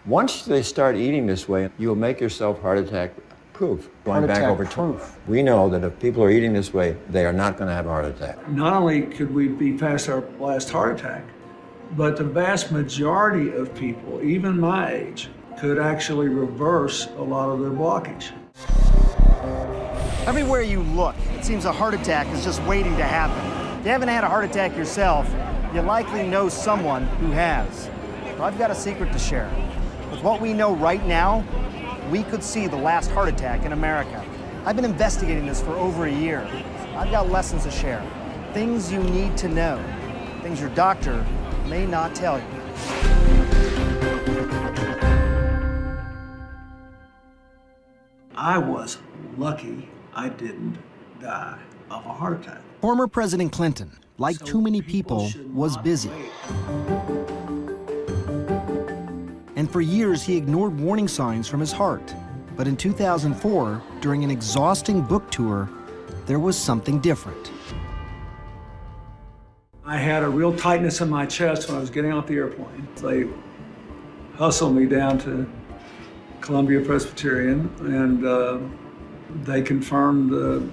Once they start eating this way, you'll make yourself heart attack proof. Going back over proof. We know that if people are eating this way, they are not going to have a heart attack. Not only could we be past our last heart attack, but the vast majority of people, even my age, could actually reverse a lot of their blockage. Everywhere you look, it seems a heart attack is just waiting to happen. If you haven't had a heart attack yourself, you likely know someone who has. But I've got a secret to share. With what we know right now, we could see the last heart attack in America. I've been investigating this for over a year. I've got lessons to share, things you need to know, things your doctor may not tell you. I was lucky I didn't die of a heart attack. Former President Clinton, like too many people, was busy. And for years, he ignored warning signs from his heart. But in 2004, during an exhausting book tour, there was something different. I had a real tightness in my chest when I was getting off the airplane. They hustled me down to Columbia Presbyterian, and they confirmed the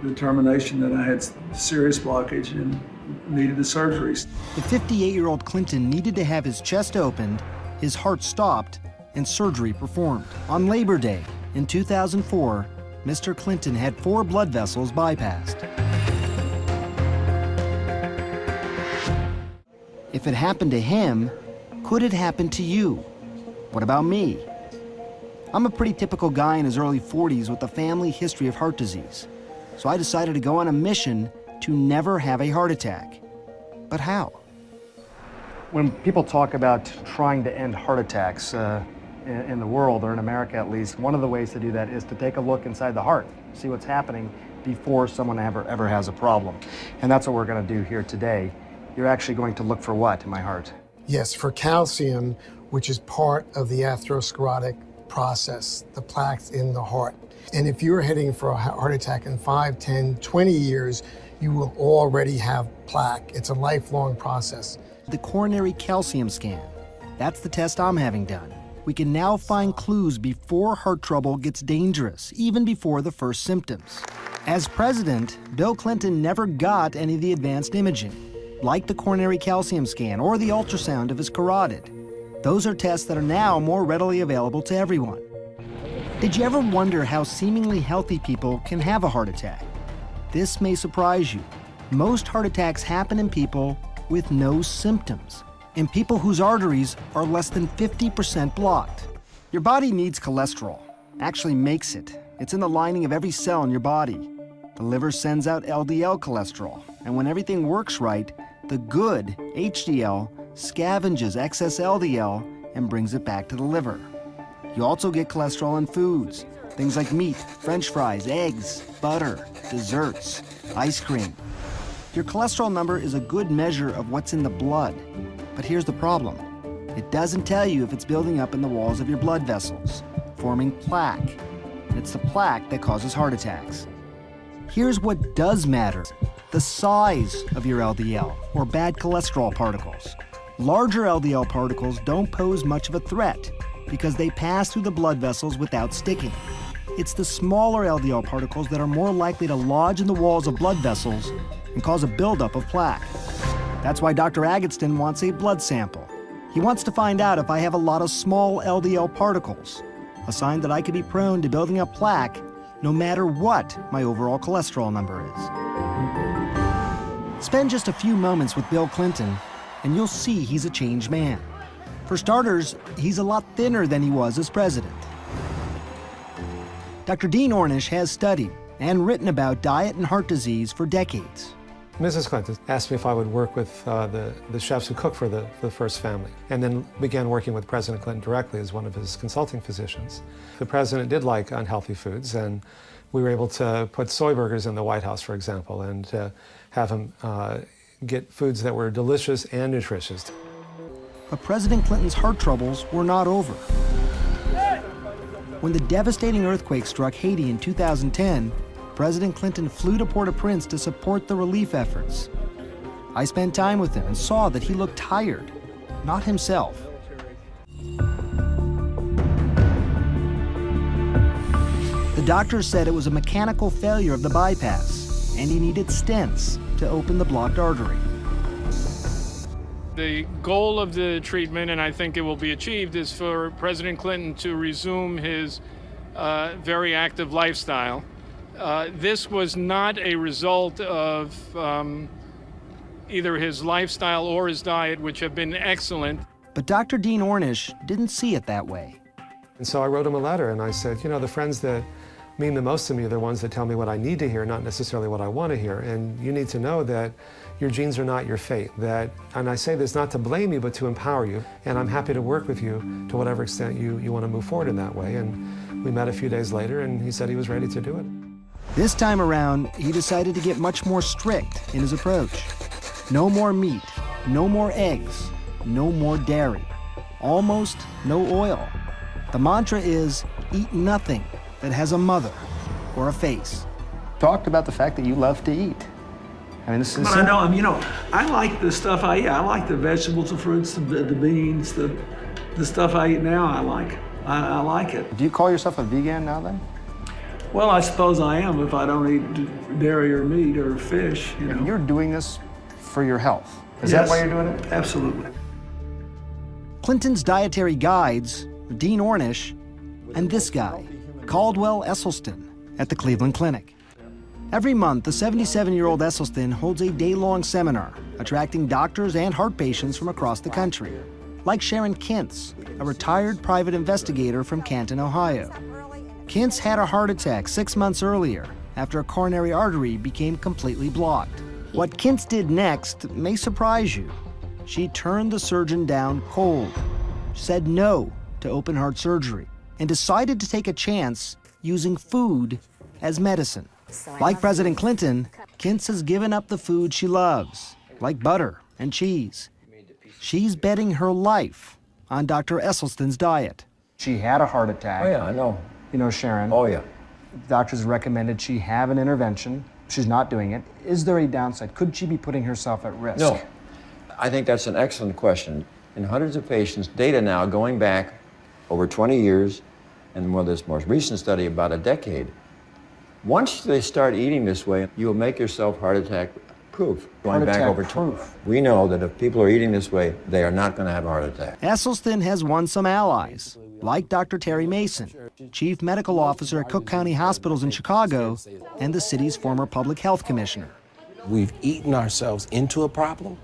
determination that I had serious blockage and needed the surgeries. The 58-year-old Clinton needed to have his chest opened, his heart stopped, and surgery performed. On Labor Day in 2004, Mr. Clinton had 4 blood vessels bypassed. If it happened to him, could it happen to you? What about me? I'm a pretty typical guy in his early 40s with a family history of heart disease. So I decided to go on a mission to never have a heart attack. But how? When people talk about trying to end heart attacks in the world, or in America at least, one of the ways to do that is to take a look inside the heart, see what's happening before someone ever has a problem. And that's what we're going to do here today. You're actually going to look for what in my heart? Yes, for calcium, which is part of the atherosclerotic process, the plaques in the heart. And if you're heading for a heart attack in 5, 10, 20 years, you will already have plaque. It's a lifelong process. The coronary calcium scan. That's the test I'm having done. We can now find clues before heart trouble gets dangerous, even before the first symptoms. As president, Bill Clinton never got any of the advanced imaging, like the coronary calcium scan or the ultrasound of his carotid. Those are tests that are now more readily available to everyone. Did you ever wonder how seemingly healthy people can have a heart attack? This may surprise you. Most heart attacks happen in people with no symptoms, in people whose arteries are less than 50% blocked. Your body needs cholesterol, actually makes it. It's in the lining of every cell in your body. The liver sends out LDL cholesterol, and when everything works right, the good HDL scavenges excess LDL and brings it back to the liver. You also get cholesterol in foods, things like meat, French fries, eggs, butter, desserts, ice cream. Your cholesterol number is a good measure of what's in the blood. But here's the problem. It doesn't tell you if it's building up in the walls of your blood vessels, forming plaque. It's the plaque that causes heart attacks. Here's what does matter: the size of your LDL, or bad cholesterol particles. Larger LDL particles don't pose much of a threat because they pass through the blood vessels without sticking. It's the smaller LDL particles that are more likely to lodge in the walls of blood vessels and cause a buildup of plaque. That's why Dr. Agatston wants a blood sample. He wants to find out if I have a lot of small LDL particles, a sign that I could be prone to building up plaque no matter what my overall cholesterol number is. Spend just a few moments with Bill Clinton and you'll see he's a changed man. For starters, he's a lot thinner than he was as president. Dr. Dean Ornish has studied and written about diet and heart disease for decades. Mrs. Clinton asked me if I would work with the chefs who cook for the first family, and then began working with President Clinton directly as one of his consulting physicians. The president did like unhealthy foods, and we were able to put soy burgers in the White House, for example, and to have him get foods that were delicious and nutritious. But President Clinton's heart troubles were not over. When the devastating earthquake struck Haiti in 2010, President Clinton flew to Port-au-Prince to support the relief efforts. I spent time with him and saw that he looked tired, not himself. The doctors said it was a mechanical failure of the bypass, and he needed stents to open the blocked artery. The goal of the treatment, and I think it will be achieved, is for President Clinton to resume his very active lifestyle. This was not a result of either his lifestyle or his diet, which have been excellent. But Dr. Dean Ornish didn't see it that way. And so I wrote him a letter and I said, you know, the friends that mean the most to me are the ones that tell me what I need to hear, not necessarily what I want to hear. And you need to know that your genes are not your fate. And I say this not to blame you, but to empower you. And I'm happy to work with you to whatever extent you want to move forward in that way. And we met a few days later and he said he was ready to do it. This time around, he decided to get much more strict in his approach. No more meat, no more eggs, no more dairy, almost no oil. The mantra is, eat nothing that has a mother or a face. Talked about the fact that you love to eat. I mean, this is. But I like the stuff I eat. I like the vegetables, the fruits, the beans, the stuff I eat now. I like it. Do you call yourself a vegan now then? Well, I suppose I am if I don't eat dairy or meat or fish. You're doing this for your health. Is Yes, that why you're doing it? Absolutely. Clinton's dietary guides, Dean Ornish, and this guy, Caldwell Esselstyn, at the Cleveland Clinic. Every month, the 77-year-old Esselstyn holds a day-long seminar, attracting doctors and heart patients from across the country, like Sharon Kintz, a retired private investigator from Canton, Ohio. Kintz had a heart attack 6 months earlier after a coronary artery became completely blocked. What Kintz did next may surprise you. She turned the surgeon down cold, said no to open heart surgery, and decided to take a chance using food as medicine. Like President Clinton, Kintz has given up the food she loves, like butter and cheese. She's betting her life on Dr. Esselstyn's diet. She had a heart attack. Oh, yeah, I know. You know, Sharon. Oh, yeah. Doctors recommended she have an intervention. She's not doing it. Is there a downside? Could she be putting herself at risk? No. I think that's an excellent question. In hundreds of patients, data now going back over 20 years, and this most recent study about a decade, once they start eating this way, you will make yourself heart attack proof. Going back over proof. We know that if people are eating this way, they are not going to have a heart attack. Esselstyn has won some allies, like Dr. Terry Mason, Chief Medical Officer at Cook County Hospitals in Chicago, and the city's former public health commissioner. We've eaten ourselves into a problem,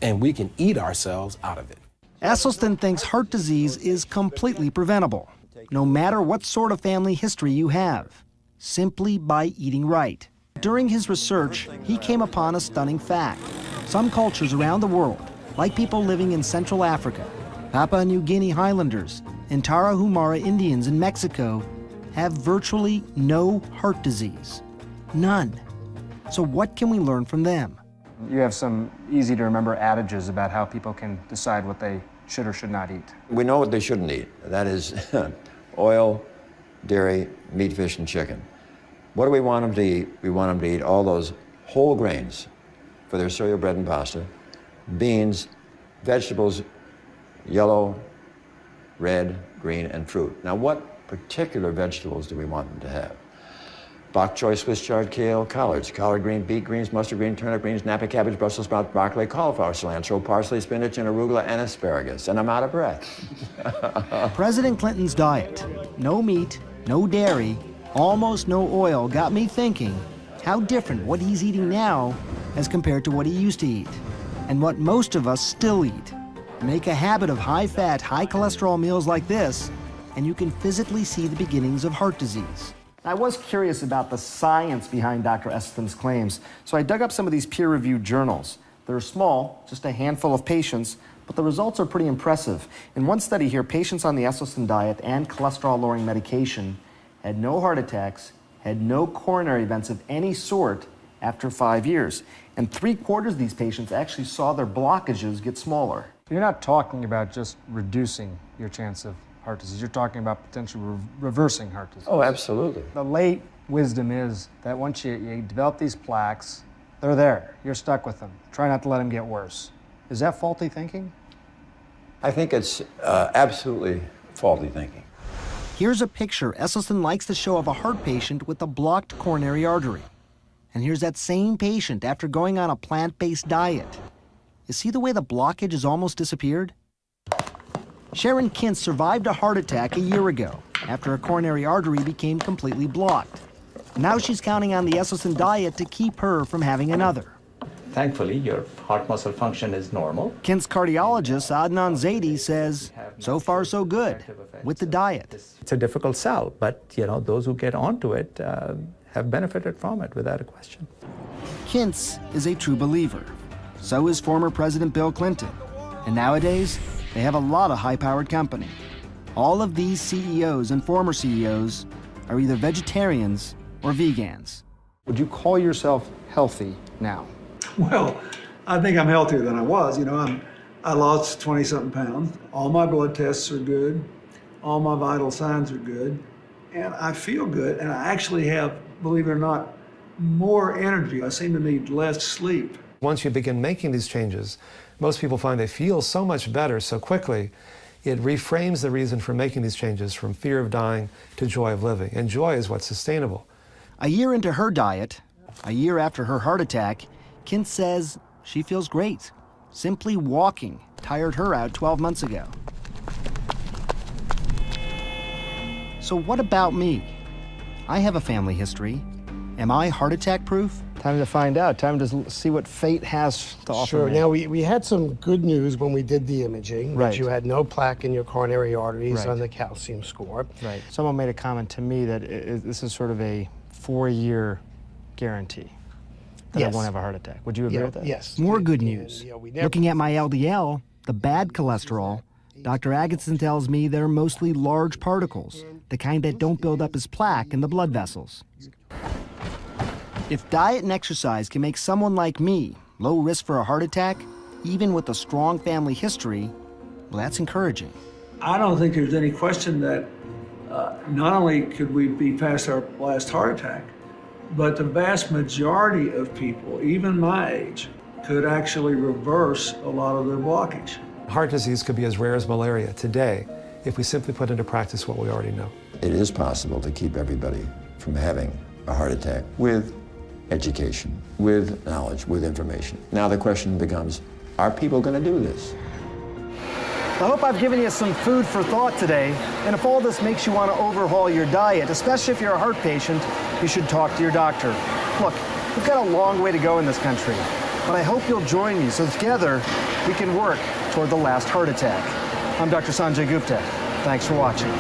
and we can eat ourselves out of it. Esselstyn thinks heart disease is completely preventable, no matter what sort of family history you have, simply by eating right. During his research, he came upon a stunning fact. Some cultures around the world, like people living in Central Africa, Papua New Guinea Highlanders, and Tarahumara Indians in Mexico, have virtually no heart disease. None. So what can we learn from them? You have some easy to remember adages about how people can decide what they should or should not eat. We know what they shouldn't eat. That is oil, dairy, meat, fish, and chicken. What do we want them to eat? We want them to eat all those whole grains for their cereal, bread, and pasta, beans, vegetables, yellow, red, green, and fruit. Now, what particular vegetables do we want them to have? Bok choy, Swiss chard, kale, collards, collard green, beet greens, mustard green, turnip greens, napa cabbage, Brussels sprouts, broccoli, cauliflower, cilantro, parsley, spinach, and arugula, and asparagus. And I'm out of breath. President Clinton's diet, no meat, no dairy, almost no oil, got me thinking, how different what he's eating now as compared to what he used to eat, and what most of us still eat. Make a habit of high-fat, high-cholesterol meals like this, and you can physically see the beginnings of heart disease. I was curious about the science behind Dr. Esselstyn's claims, so I dug up some of these peer-reviewed journals. They're small, just a handful of patients, but the results are pretty impressive. In one study here, patients on the Esselstyn diet and cholesterol-lowering medication had no heart attacks, had no coronary events of any sort after 5 years. And 3/4 of these patients actually saw their blockages get smaller. You're not talking about just reducing your chance of heart disease. You're talking about potentially reversing heart disease. Oh, absolutely. The late wisdom is that once you develop these plaques, they're there. You're stuck with them. Try not to let them get worse. Is that faulty thinking? I think it's absolutely faulty thinking. Here's a picture Esselstyn likes to show of a heart patient with a blocked coronary artery. And here's that same patient after going on a plant-based diet. You see the way the blockage has almost disappeared? Sharon Kintz survived a heart attack a year ago after a coronary artery became completely blocked. Now she's counting on the Esselstyn diet to keep her from having another. Thankfully, your heart muscle function is normal. Kintz's cardiologist, Adnan Zaidi, says so far so good with the diet. It's a difficult sell, but those who get onto it have benefited from it without a question. Kintz is a true believer. So is former President Bill Clinton. And nowadays, they have a lot of high-powered company. All of these CEOs and former CEOs are either vegetarians or vegans. Would you call yourself healthy now? Well, I think I'm healthier than I was. I lost 20-something pounds. All my blood tests are good. All my vital signs are good. And I feel good. And I actually have, believe it or not, more energy. I seem to need less sleep. Once you begin making these changes, most people find they feel so much better so quickly, it reframes the reason for making these changes from fear of dying to joy of living. And joy is what's sustainable. A year into her diet, a year after her heart attack, Kintz says she feels great. Simply walking tired her out 12 months ago. So what about me? I have a family history. Am I heart attack proof? Time to find out. Time to see what fate has to offer Sure. me. Now, we had some good news when we did the imaging, Right. that you had no plaque in your coronary arteries Right. on the calcium score. Right. Someone made a comment to me that this is sort of a 4-year guarantee that Yes. I won't have a heart attack. Would you agree with that? Yes. More good And, news. we never- Looking at my LDL, the bad cholesterol, Dr. Agatston tells me they're mostly large particles, the kind that don't build up as plaque in the blood vessels. If diet and exercise can make someone like me low risk for a heart attack, even with a strong family history, well, that's encouraging. I don't think there's any question that not only could we be past our last heart attack, but the vast majority of people, even my age, could actually reverse a lot of their blockage. Heart disease could be as rare as malaria today if we simply put into practice what we already know. It is possible to keep everybody from having a heart attack with education, with knowledge, with information. Now the question becomes, are people going to do this? I hope I've given you some food for thought today. And if all this makes you want to overhaul your diet, especially if you're a heart patient, you should talk to your doctor. Look, we've got a long way to go in this country, but I hope you'll join me so together we can work toward the last heart attack. I'm Dr. Sanjay Gupta. Thanks for watching.